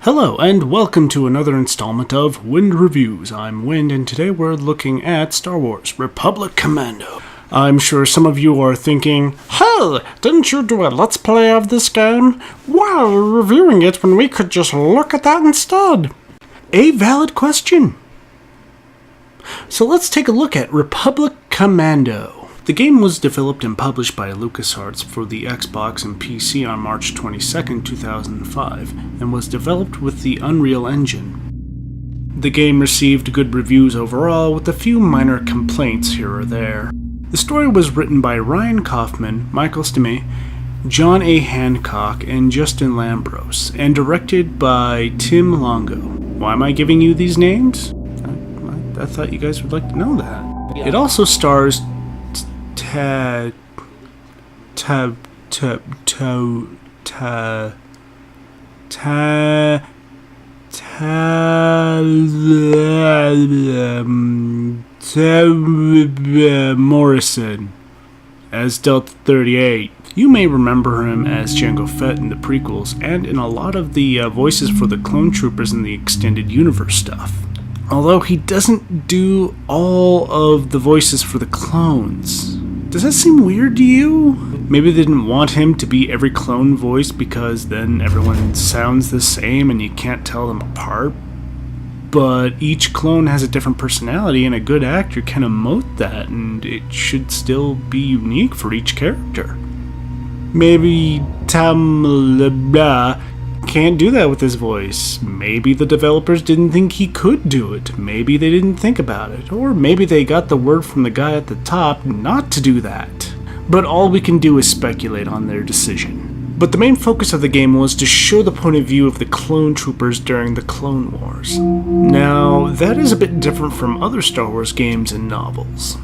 Hello and welcome to another installment of Wind Reviews. I'm Wind and today we're looking at Star Wars Republic Commando. I'm sure some of you are thinking, hey, didn't you do a Let's Play of this game? Why are we reviewing it when we could just look at that instead? A valid question. So let's take a look at Republic Commando. The game was developed and published by LucasArts for the Xbox and PC on March 22, 2005, and was developed with the Unreal Engine. The game received good reviews overall, with a few minor complaints here or there. The story was written by Ryan Kaufman, Michael Stimme, John A. Hancock, and Justin Lambros, and directed by Tim Longo. Why am I giving you these names? I thought you guys would like to know that. It also stars Morrison as Delta 38. You may remember him as Jango Fett in the prequels and in a lot of the voices for the clone troopers in the extended universe stuff. Although he doesn't do all of the voices for the clones. Does that seem weird to you? Maybe they didn't want him to be every clone voice because then everyone sounds the same and you can't tell them apart. But each clone has a different personality and a good actor can emote that, and it should still be unique for each character. Maybe Tam LeBlanc can't do that with his voice. Maybe the developers didn't think he could do it. Maybe they didn't think about it. Or maybe they got the word from the guy at the top not to do that. But all we can do is speculate on their decision. But the main focus of the game was to show the point of view of the clone troopers during the Clone Wars. Now, that is a bit different from other Star Wars games and novels.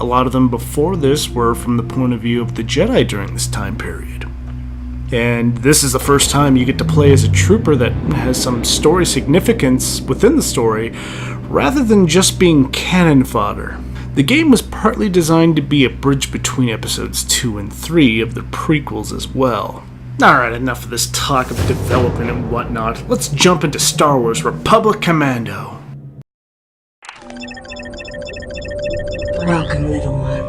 A lot of them before this were from the point of view of the Jedi during this time period. And this is the first time you get to play as a trooper that has some story significance within the story, rather than just being cannon fodder. The game was partly designed to be a bridge between episodes 2 and 3 of the prequels as well. Alright, enough of this talk of development and whatnot. Let's jump into Star Wars Republic Commando. Welcome, little one.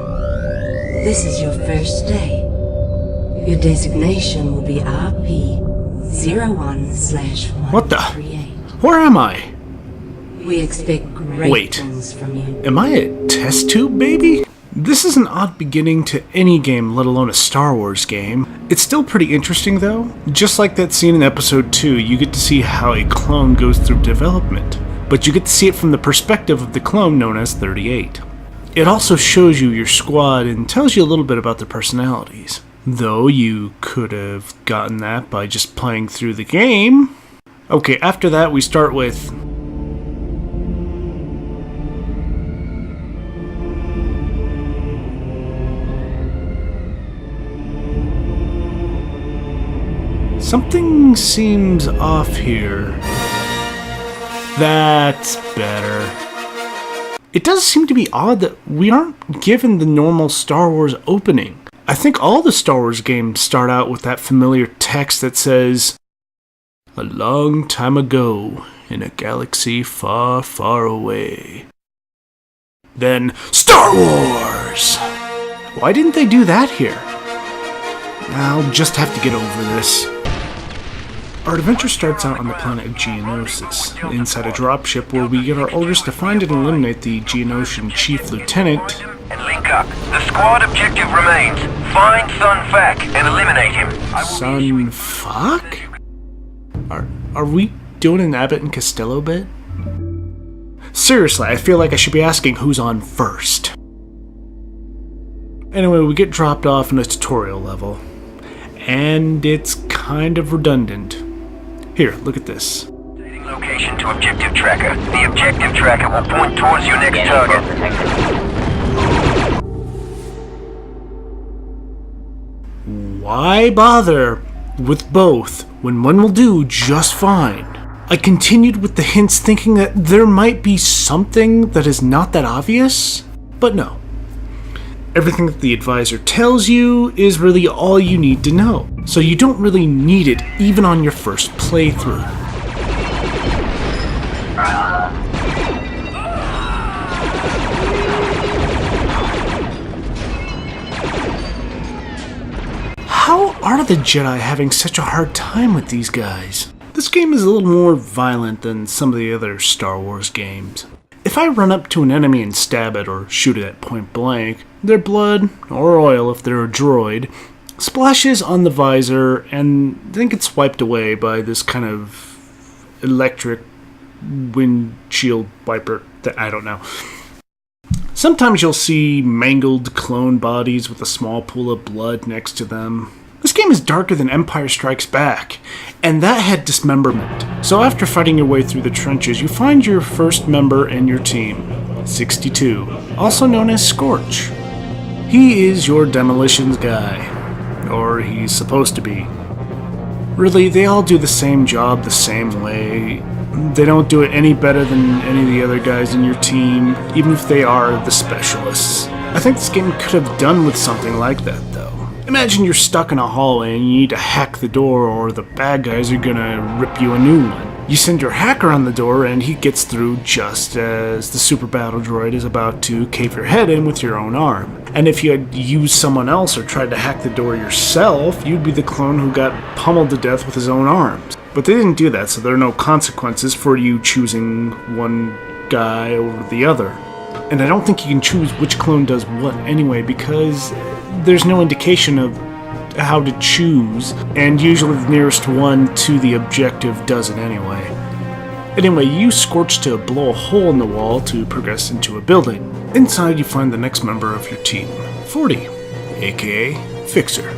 This is your first day. Your designation will be RP-01/138. What the? Where am I? We expect great things from you. Am I a test tube baby? This is an odd beginning to any game, let alone a Star Wars game. It's still pretty interesting though. Just like that scene in episode 2, you get to see how a clone goes through development, but you get to see it from the perspective of the clone known as 38. It also shows you your squad and tells you a little bit about their personalities. Though you could have gotten that by just playing through the game. Okay, after that we start with something seems off here. That's better. It does seem to be odd that we aren't given the normal Star Wars opening. I think all the Star Wars games start out with that familiar text that says, "A long time ago, in a galaxy far, far away." Then, Star Wars! Why didn't they do that here? I'll just have to get over this. Our adventure starts out on the planet of Geonosis, inside a dropship where we get our orders to find and eliminate the Geonosian Chief Lieutenant, and link up. The squad objective remains. Find Sun Fac and eliminate him. Sun Fuck? Are we doing an Abbott and Costello bit? Seriously, I feel like I should be asking who's on first. Anyway, we get dropped off in a tutorial level. And it's kind of redundant. Here, look at this. Location to objective tracker. The objective tracker will point towards your next target. Why bother with both when one will do just fine? I continued with the hints thinking that there might be something that is not that obvious, but no. Everything that the advisor tells you is really all you need to know, so you don't really need it even on your first playthrough. are the Jedi having such a hard time with these guys? This game is a little more violent than some of the other Star Wars games. If I run up to an enemy and stab it or shoot it at point blank, their blood, or oil if they're a droid, splashes on the visor and then gets wiped away by this kind of electric windshield wiper that I don't know. Sometimes you'll see mangled clone bodies with a small pool of blood next to them. This game is darker than Empire Strikes Back, and that had dismemberment. So after fighting your way through the trenches, you find your first member in your team, 62, also known as Scorch. He is your demolitions guy, or he's supposed to be. Really, they all do the same job the same way. They don't do it any better than any of the other guys in your team, even if they are the specialists. I think this game could have done with something like that, though. Imagine you're stuck in a hallway and you need to hack the door or the bad guys are gonna rip you a new one. You send your hacker on the door and he gets through just as the super battle droid is about to cave your head in with your own arm. And if you had used someone else or tried to hack the door yourself, you'd be the clone who got pummeled to death with his own arms. But they didn't do that, so there are no consequences for you choosing one guy over the other. And I don't think you can choose which clone does what anyway, because there's no indication of how to choose, and usually the nearest one to the objective does it anyway. Anyway, you use Scorch to blow a hole in the wall to progress into a building. Inside you find the next member of your team, 40, aka Fixer.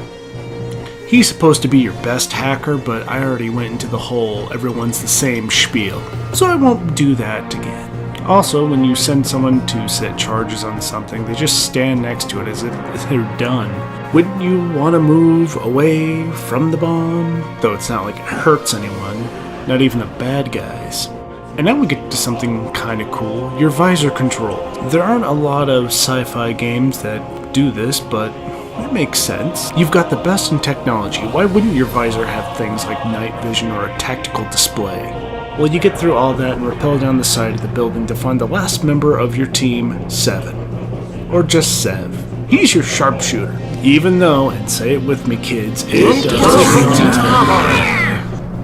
He's supposed to be your best hacker, but I already went into the hole, everyone's the same spiel, so I won't do that again. Also, when you send someone to set charges on something, they just stand next to it as if they're done. Wouldn't you want to move away from the bomb? Though it's not like it hurts anyone, not even the bad guys. And now we get to something kinda cool, your visor control. There aren't a lot of sci-fi games that do this, but it makes sense. You've got the best in technology, why wouldn't your visor have things like night vision or a tactical display? Well, you get through all that and rappel down the side of the building to find the last member of your team, 7. Or just Sev. He's your sharpshooter. Even though, and say it with me kids, it does.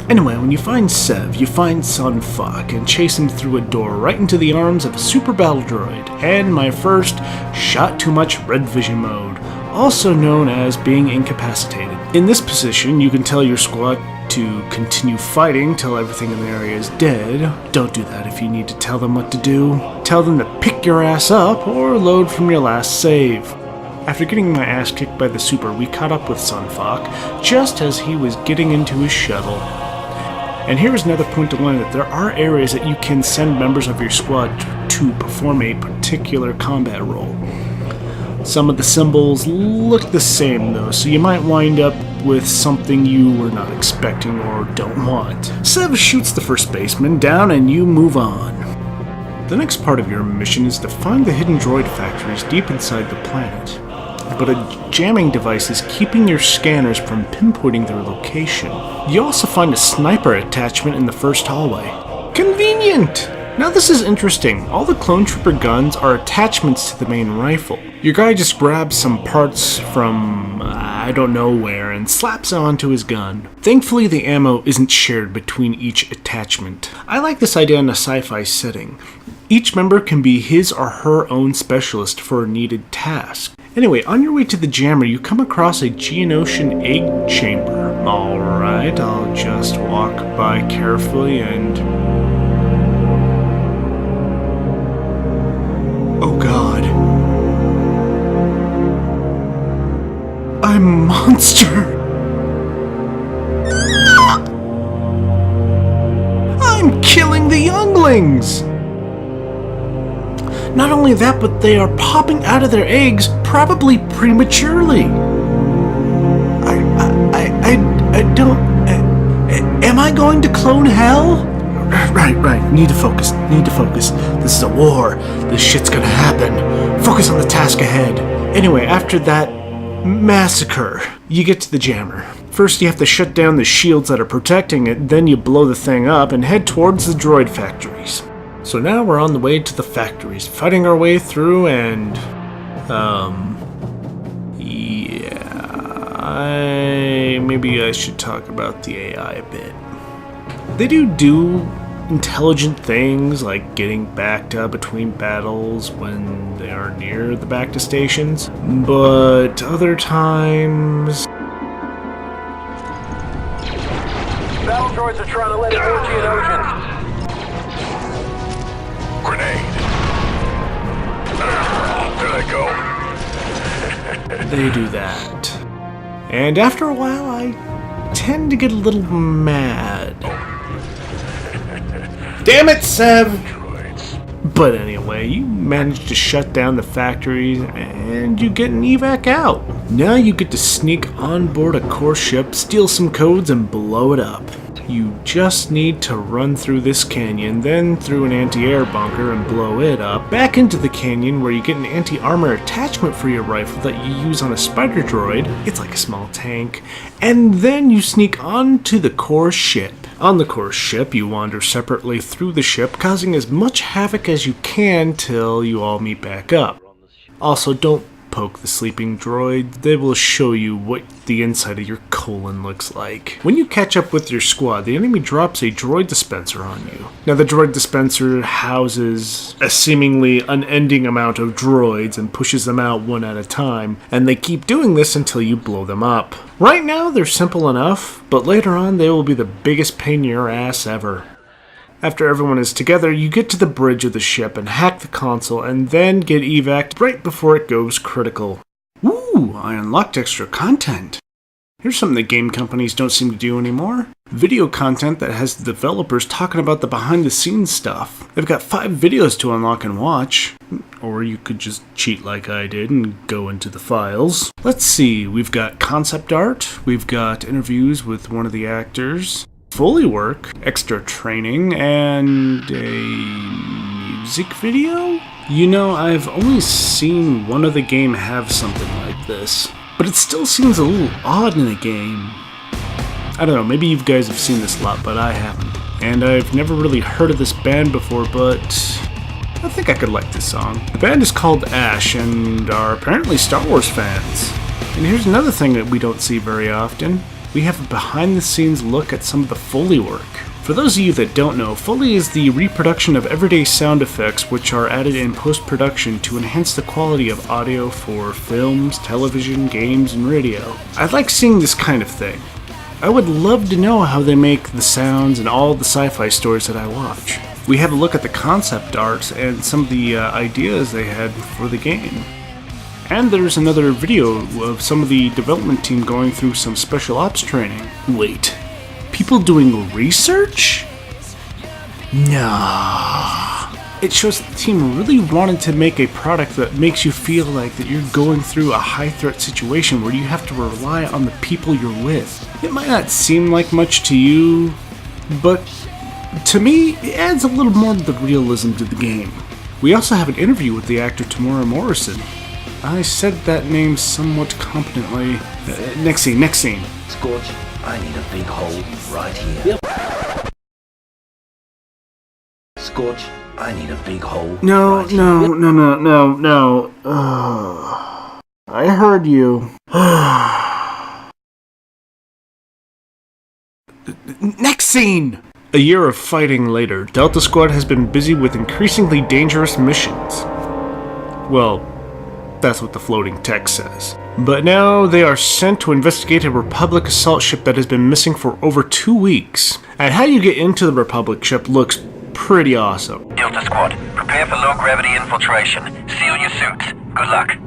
Anyway, when you find Sev, you find Son Fuck and chase him through a door right into the arms of a super battle droid, and my first shot too much red vision mode, also known as being incapacitated. In this position, you can tell your squad to continue fighting till everything in the area is dead. Don't do that if you need to tell them what to do. Tell them to pick your ass up or load from your last save. After getting my ass kicked by the super, we caught up with Sunfuck just as he was getting into his shuttle. And here's another point to learn that there are areas that you can send members of your squad to perform a particular combat role. Some of the symbols look the same though, so you might wind up with something you were not expecting or don't want. Sev shoots the first baseman down and you move on. The next part of your mission is to find the hidden droid factories deep inside the planet. But a jamming device is keeping your scanners from pinpointing their location. You also find a sniper attachment in the first hallway. Convenient! Now this is interesting. All the clone trooper guns are attachments to the main rifle. Your guy just grabs some parts from I don't know where and slaps it onto his gun. Thankfully the ammo isn't shared between each attachment. I like this idea in a sci-fi setting. Each member can be his or her own specialist for a needed task. Anyway, on your way to the jammer, you come across a Geonosian egg chamber. Alright, I'll just walk by carefully and... Oh god. I'm a monster! I'm killing the younglings! Not only that, but they are popping out of their eggs, probably prematurely. I don't... am I going to clone hell? Right. Need to focus. This is a war. This shit's gonna happen. Focus on the task ahead. Anyway, after that massacre, you get to the jammer. First, you have to shut down the shields that are protecting it, then you blow the thing up and head towards the droid factories. So now we're on the way to the factories, fighting our way through and... yeah... I maybe I should talk about the AI a bit. They do intelligent things like getting backed up between battles when they are near the back to stations, but other times... Battle droids are trying to let Georgian Oceans. Grenade. There they go. They do that. And after a while, I tend to get a little mad. Damn it, Sev! But anyway, you manage to shut down the factories and you get an evac out. Now you get to sneak on board a core ship, steal some codes, and blow it up. You just need to run through this canyon, then through an anti-air bunker and blow it up, back into the canyon where you get an anti-armor attachment for your rifle that you use on a spider droid. It's like a small tank. And then you sneak onto the core ship. On the core ship, you wander separately through the ship, causing as much havoc as you can till you all meet back up. Also, don't poke the sleeping droid. They will show you what the inside of your colon looks like. When you catch up with your squad, the enemy drops a droid dispenser on you. Now, the droid dispenser houses a seemingly unending amount of droids and pushes them out one at a time, and they keep doing this until you blow them up. Right now, they're simple enough, but later on, they will be the biggest pain in your ass ever. After everyone is together, you get to the bridge of the ship and hack the console, and then get evac'd right before it goes critical. Ooh, I unlocked extra content. Here's something that game companies don't seem to do anymore. Video content that has the developers talking about the behind-the-scenes stuff. They've got 5 videos to unlock and watch. Or you could just cheat like I did and go into the files. Let's see, we've got concept art, we've got interviews with one of the actors, Foley work, extra training, and a music video? You know, I've only seen one other game have something like this, but it still seems a little odd in a game. I don't know, maybe you guys have seen this a lot, but I haven't. And I've never really heard of this band before, but I think I could like this song. The band is called Ash and are apparently Star Wars fans. And here's another thing that we don't see very often. We have a behind-the-scenes look at some of the Foley work. For those of you that don't know, Foley is the reproduction of everyday sound effects which are added in post-production to enhance the quality of audio for films, television, games, and radio. I like seeing this kind of thing. I would love to know how they make the sounds and all the sci-fi stories that I watch. We have a look at the concept art and some of the ideas they had for the game. And there's another video of some of the development team going through some special ops training. Wait, people doing research? Nah. It shows the team really wanted to make a product that makes you feel like that you're going through a high-threat situation where you have to rely on the people you're with. It might not seem like much to you, but to me, it adds a little more of the realism to the game. We also have an interview with the actor Tamora Morrison. I said that name somewhat competently. Next scene. Scorch, I need a big hole right here. Scorch, I need a big hole. No. I heard you. Next scene! A year of fighting later, Delta Squad has been busy with increasingly dangerous missions. Well, that's what the floating text says. But now they are sent to investigate a Republic assault ship that has been missing for over 2 weeks. And how you get into the Republic ship looks pretty awesome. Delta Squad, prepare for low-gravity infiltration. Seal your suits. Good luck.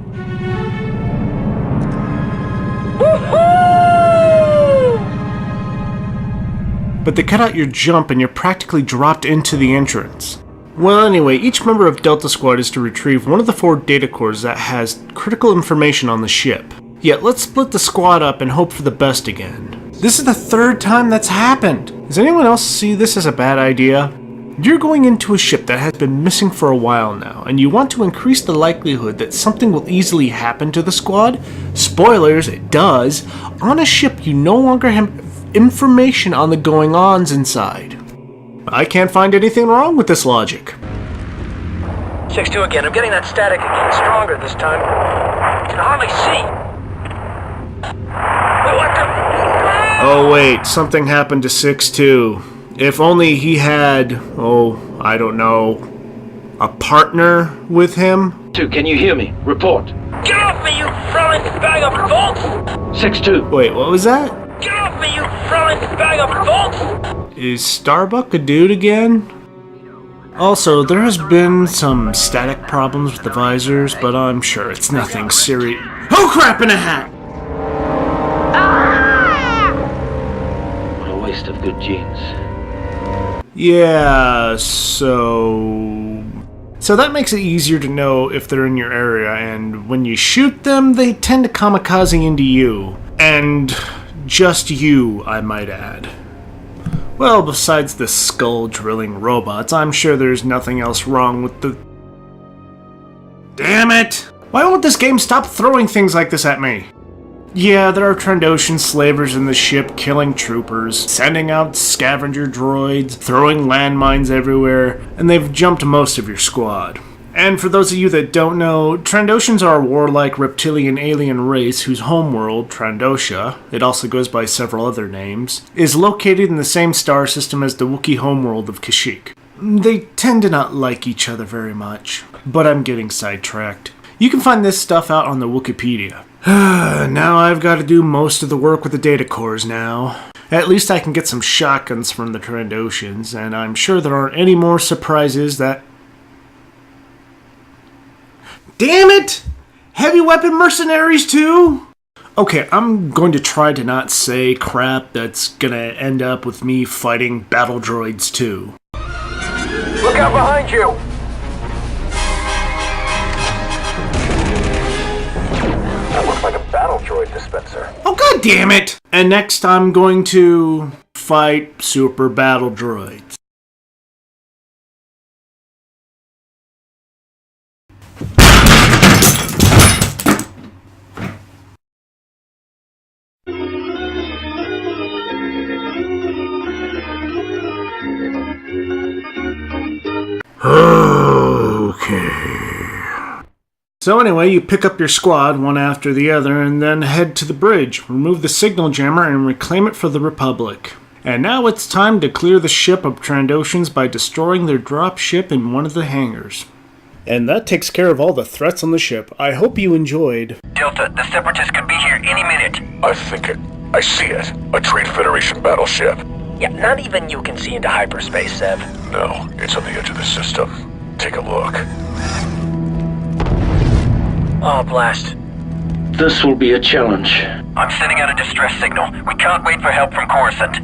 But they cut out your jump and you're practically dropped into the entrance. Well, anyway, each member of Delta Squad is to retrieve one of the 4 data cores that has critical information on the ship. Yet, let's split the squad up and hope for the best again. This is the 3rd time that's happened. Does anyone else see this as a bad idea? You're going into a ship that has been missing for a while now, and you want to increase the likelihood that something will easily happen to the squad? Spoilers, it does. On a ship, you no longer have information on the going-ons inside. I can't find anything wrong with this logic. 6-2 again. I'm getting that static again. Stronger this time. I can hardly see. What the? Oh wait, something happened to 6-2. If only he had, I don't know, a partner with him? 2, can you hear me? Report. Get off me, you frowning bag of bolts! 6-2. Wait, what was that? Get off me, you frowning bag of bolts! Is Starbuck a dude again? Also, there has been some static problems with the visors, but I'm sure it's nothing serious. Oh crap in a hat! What a waste of good genes. Yeah, so that makes it easier to know if they're in your area, and when you shoot them, they tend to kamikaze into you. And just you, I might add. Well, besides the skull-drilling robots, I'm sure there's nothing else wrong with the... Damn it! Why won't this game stop throwing things like this at me? Yeah, there are Trandoshan slavers in the ship killing troopers, sending out scavenger droids, throwing landmines everywhere, and they've jumped most of your squad. And for those of you that don't know, Trandoshans are a warlike reptilian alien race whose homeworld, Trandosha, it also goes by several other names, is located in the same star system as the Wookiee homeworld of Kashyyyk. They tend to not like each other very much, but I'm getting sidetracked. You can find this stuff out on the Wikipedia. Now I've got to do most of the work with the data cores now. At least I can get some shotguns from the Trandoshans, and I'm sure there aren't any more surprises that... Damn it! Heavy weapon mercenaries too? Okay, I'm going to try to not say crap that's gonna end up with me fighting battle droids too. Look out behind you! That looks like a battle droid dispenser. Oh god damn it! And next I'm going to fight super battle droids. Okay. So anyway, you pick up your squad one after the other and then head to the bridge, remove the signal jammer and reclaim it for the Republic. And now it's time to clear the ship of Trandoshans by destroying their drop ship in one of the hangars. And that takes care of all the threats on the ship. I hope you enjoyed. Delta, the Separatists could be here any minute. I think it. I see it. A Trade Federation battleship. Yeah, not even you can see into hyperspace, Sev. No, it's on the edge of the system. Take a look. Oh, blast. This will be a challenge. I'm sending out a distress signal. We can't wait for help from Coruscant.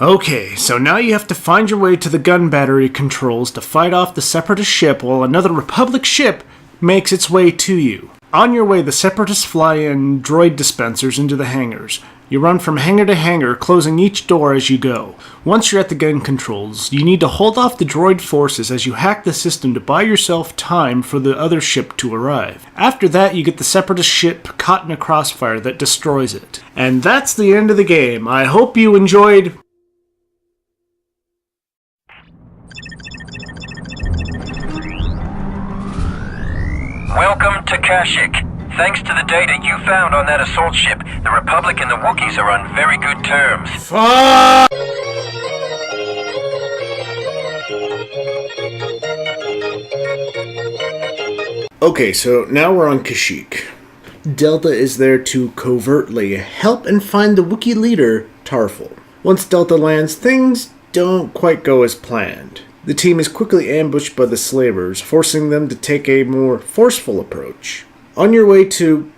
Okay, so now you have to find your way to the gun battery controls to fight off the Separatist ship while another Republic ship makes its way to you. On your way, the Separatists fly in droid dispensers into the hangars. You run from hangar to hangar, closing each door as you go. Once you're at the gun controls, you need to hold off the droid forces as you hack the system to buy yourself time for the other ship to arrive. After that, you get the Separatist ship caught in a crossfire that destroys it. And that's the end of the game. I hope you enjoyed... Welcome to Kashyyyk. Thanks to the data you found on that assault ship, the Republic and the Wookiees are on very good terms. Fuck! Okay, so now we're on Kashyyyk. Delta is there to covertly help and find the Wookiee leader, Tarful. Once Delta lands, things don't quite go as planned. The team is quickly ambushed by the slavers, forcing them to take a more forceful approach. On your way to...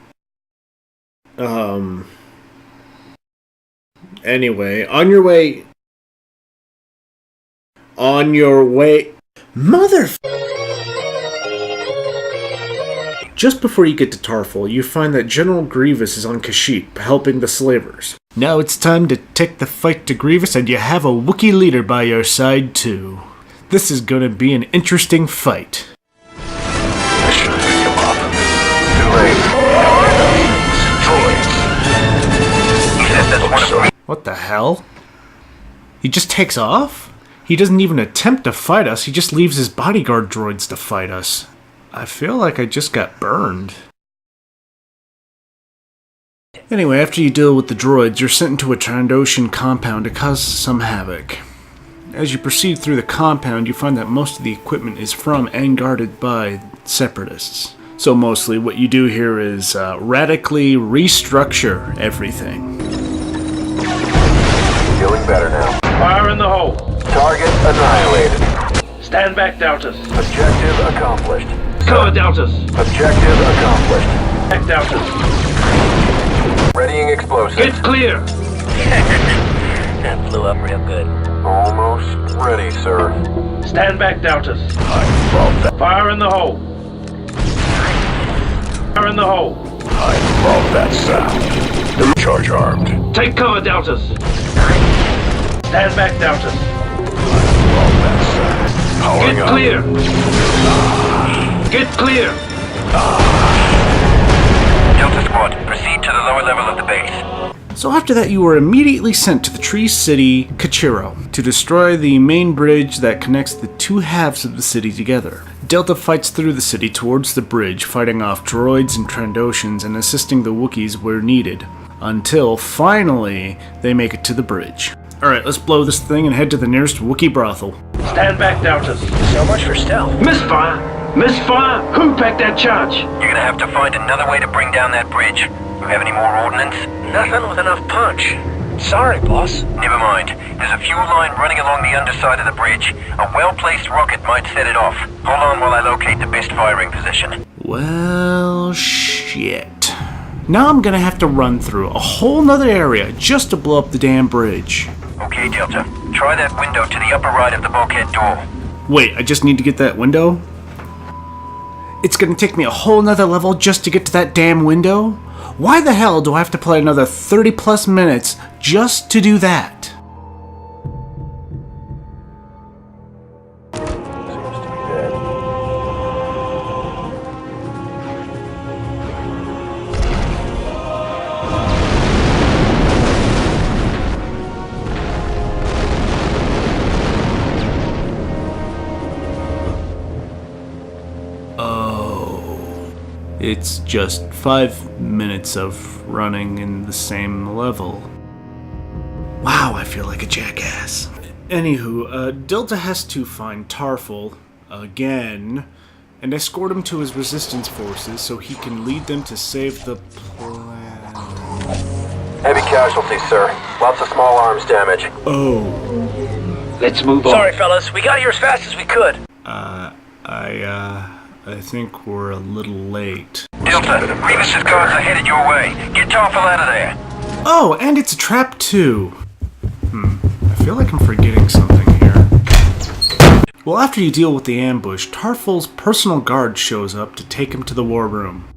Anyway, on your way... Mother... Just before you get to Tarful, you find that General Grievous is on Kashyyyk, helping the slavers. Now it's time to take the fight to Grievous, and you have a Wookiee leader by your side too. This is gonna be an interesting fight. I should pick him up. Too late. Droids. He says that's one of... What the hell? He just takes off? He doesn't even attempt to fight us, he just leaves his bodyguard droids to fight us. I feel like I just got burned. Anyway, after you deal with the droids, you're sent into a Trandoshan compound to cause some havoc. As you proceed through the compound, you find that most of the equipment is from and guarded by separatists. So mostly what you do here is radically restructure everything. Feeling better now. Fire in the hole. Target annihilated. Stand back, Doubters. Objective accomplished. Cover, Doubters. Objective accomplished. Back, Doubters. Readying explosives. Get clear. That blew up real good. Almost ready, sir. Stand back, Doubters. I love that. Fire in the hole. Fire in the hole. I love that sound. The charge armed. Take cover, Doubters. Stand back, Doubters. Love that sound. Powering Get up. clear. Get clear. Delta Squad, proceed to the lower level of the base. So after that, you were immediately sent to the Tree City, Kachiro, to destroy the main bridge that connects the two halves of the city together. Delta fights through the city towards the bridge, fighting off droids and Trandoshans and assisting the Wookiees where needed, until finally they make it to the bridge. Alright, let's blow this thing and head to the nearest Wookiee brothel. Stand back, Doubters. So much for stealth. Misfire. Misfire. Who packed that charge? You're gonna have to find another way to bring down that bridge. You have any more ordnance? Nothing with enough punch. Sorry, boss. Never mind. There's a fuel line running along the underside of the bridge. A well-placed rocket might set it off. Hold on while I locate the best firing position. Well, shit. Now I'm gonna have to run through a whole nother area just to blow up the damn bridge. Okay, Delta. Try that window to the upper right of the bulkhead door. Wait, I just need to get that window? It's gonna take me a whole nother level just to get to that damn window? Why the hell do I have to play another 30 plus minutes just to do that? It's just 5 minutes of running in the same level. Wow, I feel like a jackass. Anywho, Delta has to find Tarful again and escort him to his resistance forces so he can lead them to save the planet. Heavy casualties, sir. Lots of small arms damage. Oh, Let's move on. Sorry, fellas. We got here as fast as we could. I think we're a little late. Delta, Revis's guards are headed your way. Get Tarful out of there. Oh, and it's a trap too. I feel like I'm forgetting something here. Well, after you deal with the ambush, Tarful's personal guard shows up to take him to the war room.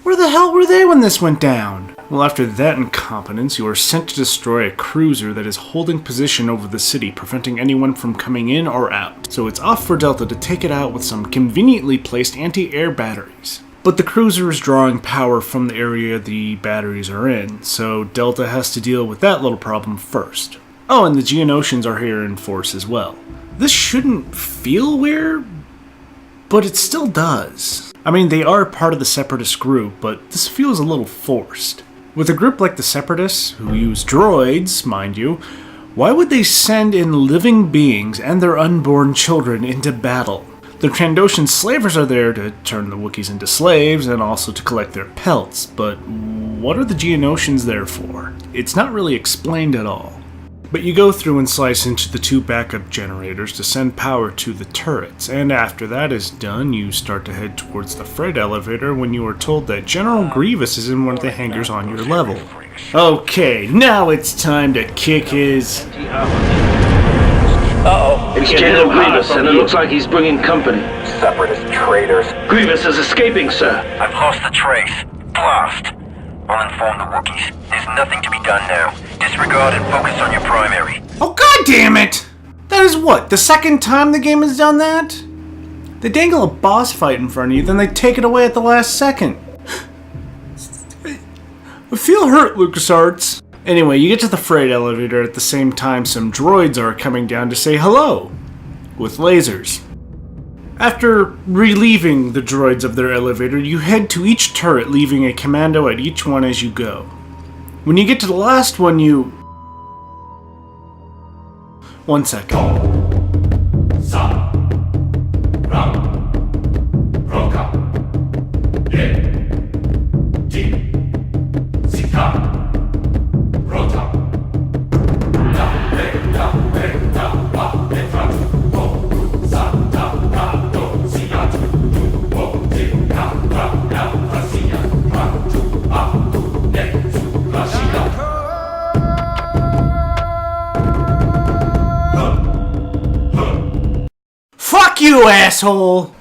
Where the hell were they when this went down? Well, after that incompetence, you are sent to destroy a cruiser that is holding position over the city, preventing anyone from coming in or out. So it's off for Delta to take it out with some conveniently placed anti-air batteries. But the cruiser is drawing power from the area the batteries are in, so Delta has to deal with that little problem first. Oh, and the Geonosians are here in force as well. This shouldn't feel weird, but it still does. I mean, they are part of the Separatist group, but this feels a little forced. With a group like the Separatists, who use droids, mind you, why would they send in living beings and their unborn children into battle? The Trandoshan slavers are there to turn the Wookiees into slaves and also to collect their pelts, but what are the Geonosians there for? It's not really explained at all. But you go through and slice into the two backup generators to send power to the turrets, and after that is done, you start to head towards the freight elevator when you are told that General Grievous is in one of the hangars on your level. Okay, now it's time to kick his... Uh-oh. It's General Grievous, and it looks like he's bringing company. Separatist traitors. Grievous is escaping, sir. I've lost the trace. Blast. I'll inform the Wookiees. There's nothing to be done now. Disregard and focus on your primary. Oh, god damn it! That is what, the second time the game has done that? They dangle a boss fight in front of you, then they take it away at the last second. I feel hurt, LucasArts. Anyway, you get to the freight elevator at the same time some droids are coming down to say hello, with lasers. After relieving the droids of their elevator, you head to each turret, leaving a commando at each one as you go. When you get to the last one, you... 1 second. Fuck you, asshole!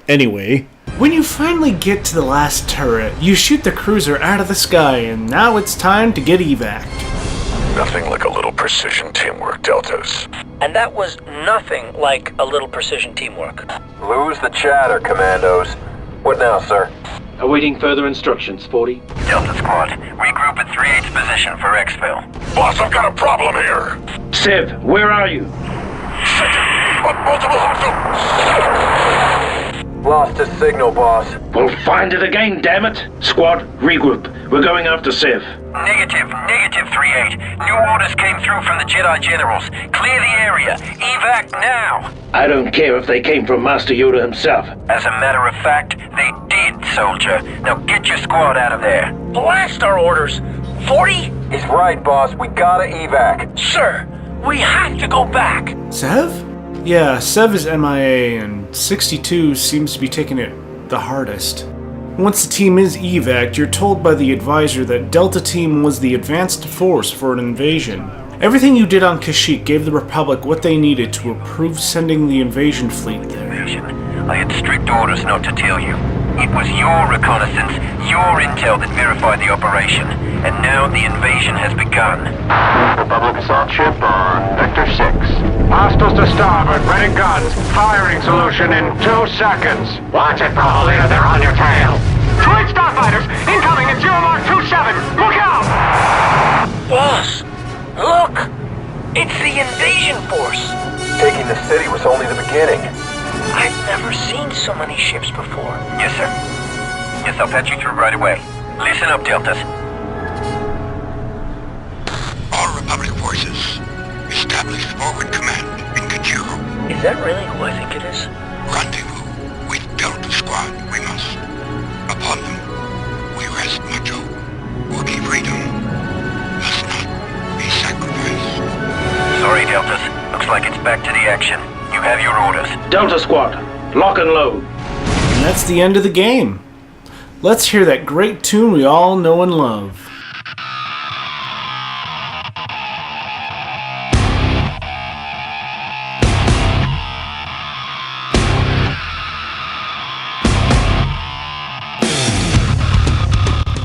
Anyway. When you finally get to the last turret, you shoot the cruiser out of the sky, and now it's time to get evac'd. Nothing like a little precision teamwork, Deltas. And that was nothing like a little precision teamwork. Lose the chatter, Commandos. What now, sir? Awaiting further instructions, 40. Delta Squad, regroup at 3/8 position for exfil. Boss, I've got a problem here. Civ, where are you? Multiple hostiles. Lost his signal, boss. We'll find it again, damn it! Squad, regroup. We're going after Civ. Negative 3/8. New orders came through from the Jedi Generals. Clear the area. Evac now. I don't care if they came from Master Yoda himself. As a matter of fact, they did, soldier. Now get your squad out of there. Blast our orders! 40? He's right, boss. We gotta evac. Sir, we have to go back. Sev? Yeah, Sev is MIA, and 62 seems to be taking it the hardest. Once the team is evac'd, you're told by the advisor that Delta Team was the advanced force for an invasion. Everything you did on Kashyyyk gave the Republic what they needed to approve sending the invasion fleet there. I had strict orders not to tell you. It was your reconnaissance, your intel that verified the operation, and now the invasion has begun. Republic assault ship on Vector 6. Hostiles to starboard, ready guns. Firing solution in 2 seconds. Watch it, Bravo Leader, they're on your tail. Twin starfighters, incoming at 0 Mark 27. Look out! Boss, look! It's the invasion force. Taking the city was only the beginning. I've never seen so many ships before. Yes, sir. Yes, I'll patch you through right away. Listen up, Deltas. All Republic forces, establish forward command in Kajiro. Is that really who I think it is? Rendezvous with Delta Squad, we must. Upon them, we rest much hope. Wookiee freedom must not be sacrificed. Sorry, Deltas. Looks like it's back to the action. You have your orders. Delta Squad, lock and load. And that's the end of the game. Let's hear that great tune we all know and love.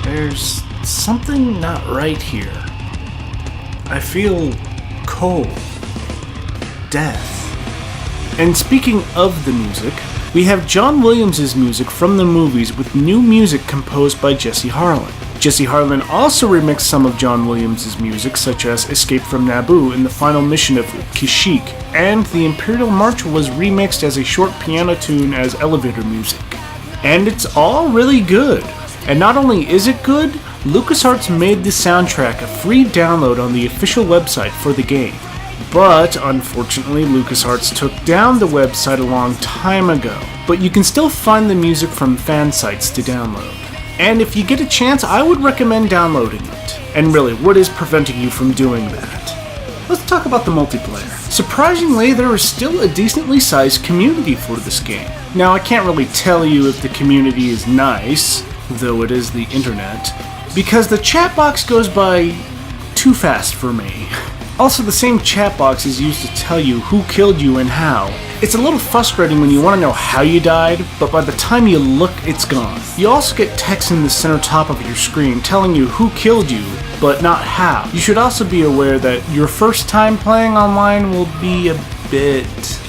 There's something not right here. I feel cold. Death. And speaking of the music, we have John Williams' music from the movies with new music composed by Jesse Harlan. Jesse Harlan also remixed some of John Williams' music, such as Escape from Naboo in the final mission of Kashyyyk, and the Imperial March was remixed as a short piano tune as elevator music. And it's all really good. And not only is it good, LucasArts made the soundtrack a free download on the official website for the game. But, unfortunately, LucasArts took down the website a long time ago. But you can still find the music from fan sites to download. And if you get a chance, I would recommend downloading it. And really, what is preventing you from doing that? Let's talk about the multiplayer. Surprisingly, there is still a decently sized community for this game. Now, I can't really tell you if the community is nice, though it is the internet, because the chat box goes by too fast for me. Also, the same chat box is used to tell you who killed you and how. It's a little frustrating when you want to know how you died, but by the time you look, it's gone. You also get text in the center top of your screen telling you who killed you, but not how. You should also be aware that your first time playing online will be a bit...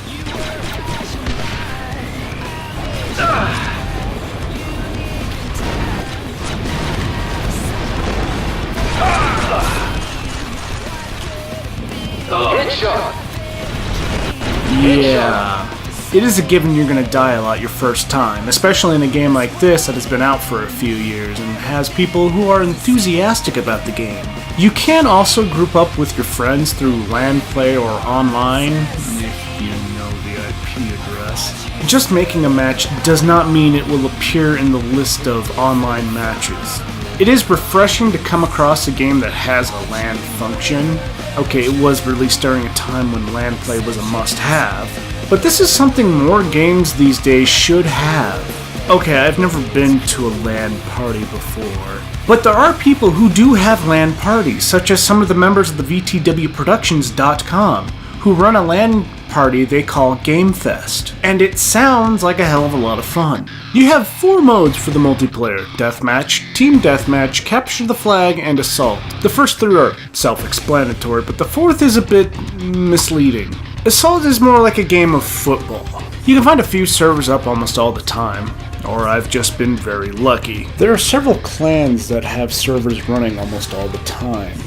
Yeah. It is a given you're going to die a lot your first time, especially in a game like this that has been out for a few years and has people who are enthusiastic about the game. You can also group up with your friends through LAN play or online, if you know the IP address. Just making a match does not mean it will appear in the list of online matches. It is refreshing to come across a game that has a LAN function. Okay, it was released during a time when LAN play was a must-have, but this is something more games these days should have. Okay, I've never been to a LAN party before, but there are people who do have LAN parties, such as some of the members of the VTWProductions.com, who run a LAN party they call Game Fest, and it sounds like a hell of a lot of fun. You have 4 modes for the multiplayer: Deathmatch, Team Deathmatch, Capture the Flag, and Assault. The first 3 are self-explanatory, but the 4th is a bit misleading. Assault is more like a game of football. You can find a few servers up almost all the time, or I've just been very lucky. There are several clans that have servers running almost all the time.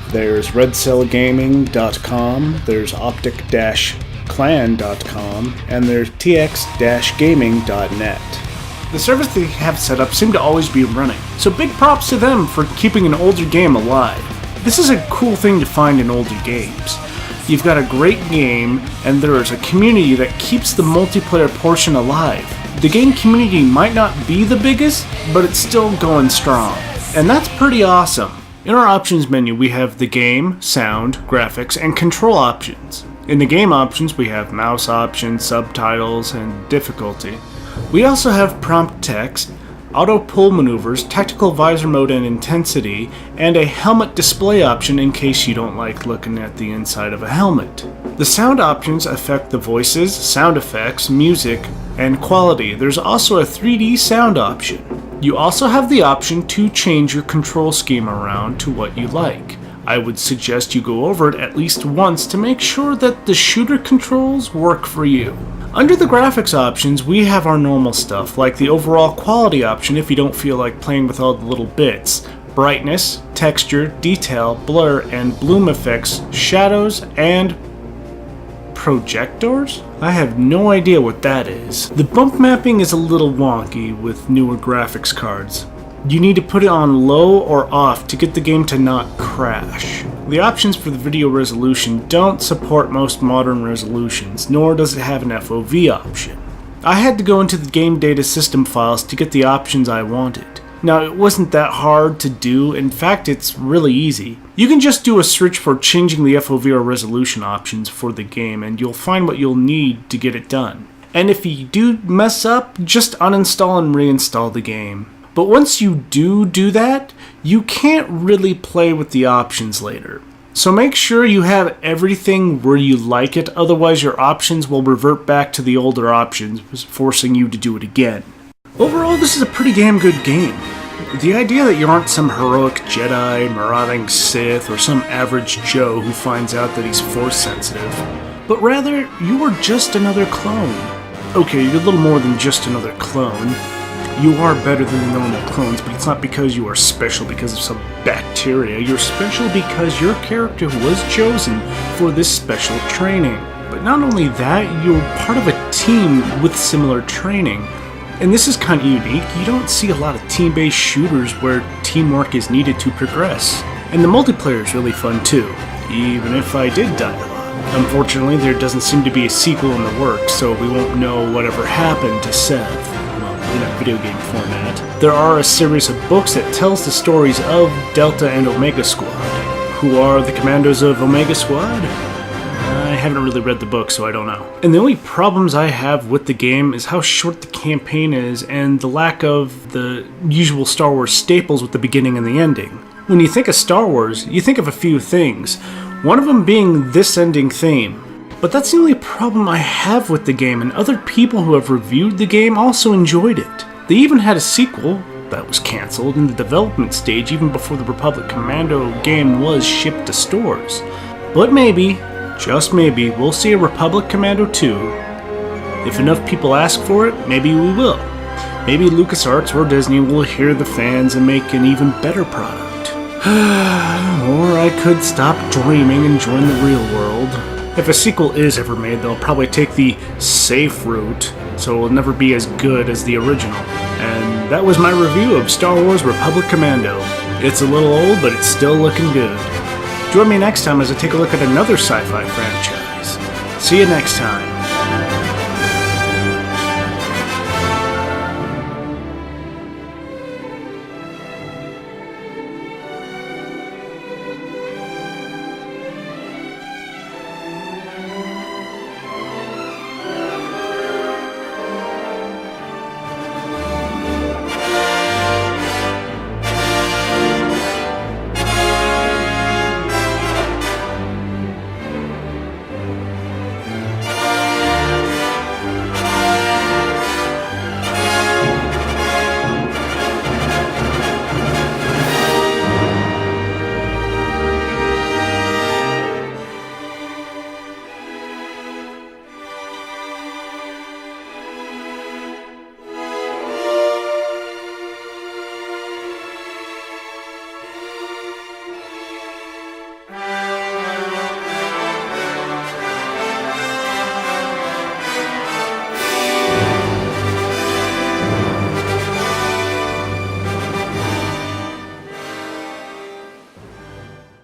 There's redcellgaming.com, there's optic-clan.com, and there's tx-gaming.net. The servers they have set up seem to always be running, so big props to them for keeping an older game alive. This is a cool thing to find in older games. You've got a great game, and there is a community that keeps the multiplayer portion alive. The game community might not be the biggest, but it's still going strong, and that's pretty awesome. In our options menu, we have the game, sound, graphics, and control options. In the game options, we have mouse options, subtitles, and difficulty. We also have prompt text, auto pull maneuvers, tactical visor mode and intensity, and a helmet display option in case you don't like looking at the inside of a helmet. The sound options affect the voices, sound effects, music, and quality. There's also a 3D sound option. You also have the option to change your control scheme around to what you like. I would suggest you go over it at least once to make sure that the shooter controls work for you. Under the graphics options, we have our normal stuff, like the overall quality option if you don't feel like playing with all the little bits, brightness, texture, detail, blur, and bloom effects, shadows, and projectors? I have no idea what that is. The bump mapping is a little wonky with newer graphics cards. You need to put it on low or off to get the game to not crash. The options for the video resolution don't support most modern resolutions, nor does it have an FOV option. I had to go into the game data system files to get the options I wanted. Now, it wasn't that hard to do. In fact, it's really easy. You can just do a search for changing the FOV or resolution options for the game, and you'll find what you'll need to get it done. And if you do mess up, just uninstall and reinstall the game. But once you do that, you can't really play with the options later. So make sure you have everything where you like it, otherwise your options will revert back to the older options, forcing you to do it again. Overall, this is a pretty damn good game. The idea that you aren't some heroic Jedi, marauding Sith, or some average Joe who finds out that he's force sensitive, but rather, you are just another clone. Okay, you're a little more than just another clone. You are better than the normal clones, but it's not because you are special because of some bacteria. You're special because your character was chosen for this special training. But not only that, you're part of a team with similar training. And this is kind of unique. You don't see a lot of team-based shooters where teamwork is needed to progress. And the multiplayer is really fun too, even if I did die a lot. Unfortunately, there doesn't seem to be a sequel in the works, so we won't know whatever happened to Seth. In a video game format. There are a series of books that tells the stories of Delta and Omega Squad. Who are the commandos of Omega Squad? I haven't really read the book, so I don't know. And the only problems I have with the game is how short the campaign is and the lack of the usual Star Wars staples with the beginning and the ending. When you think of Star Wars, you think of a few things, one of them being this ending theme. But that's the only problem I have with the game, and other people who have reviewed the game also enjoyed it. They even had a sequel that was cancelled in the development stage even before the Republic Commando game was shipped to stores. But maybe, just maybe, we'll see a Republic Commando 2. If enough people ask for it, maybe we will. Maybe LucasArts or Disney will hear the fans and make an even better product. Or I could stop dreaming and join the real world. spoiled. If a sequel is ever made, they'll probably take the safe route, so it will never be as good as the original. And that was my review of Star Wars Republic Commando. It's a little old, but it's still looking good. Join me next time as I take a look at another sci-fi franchise. See you next time.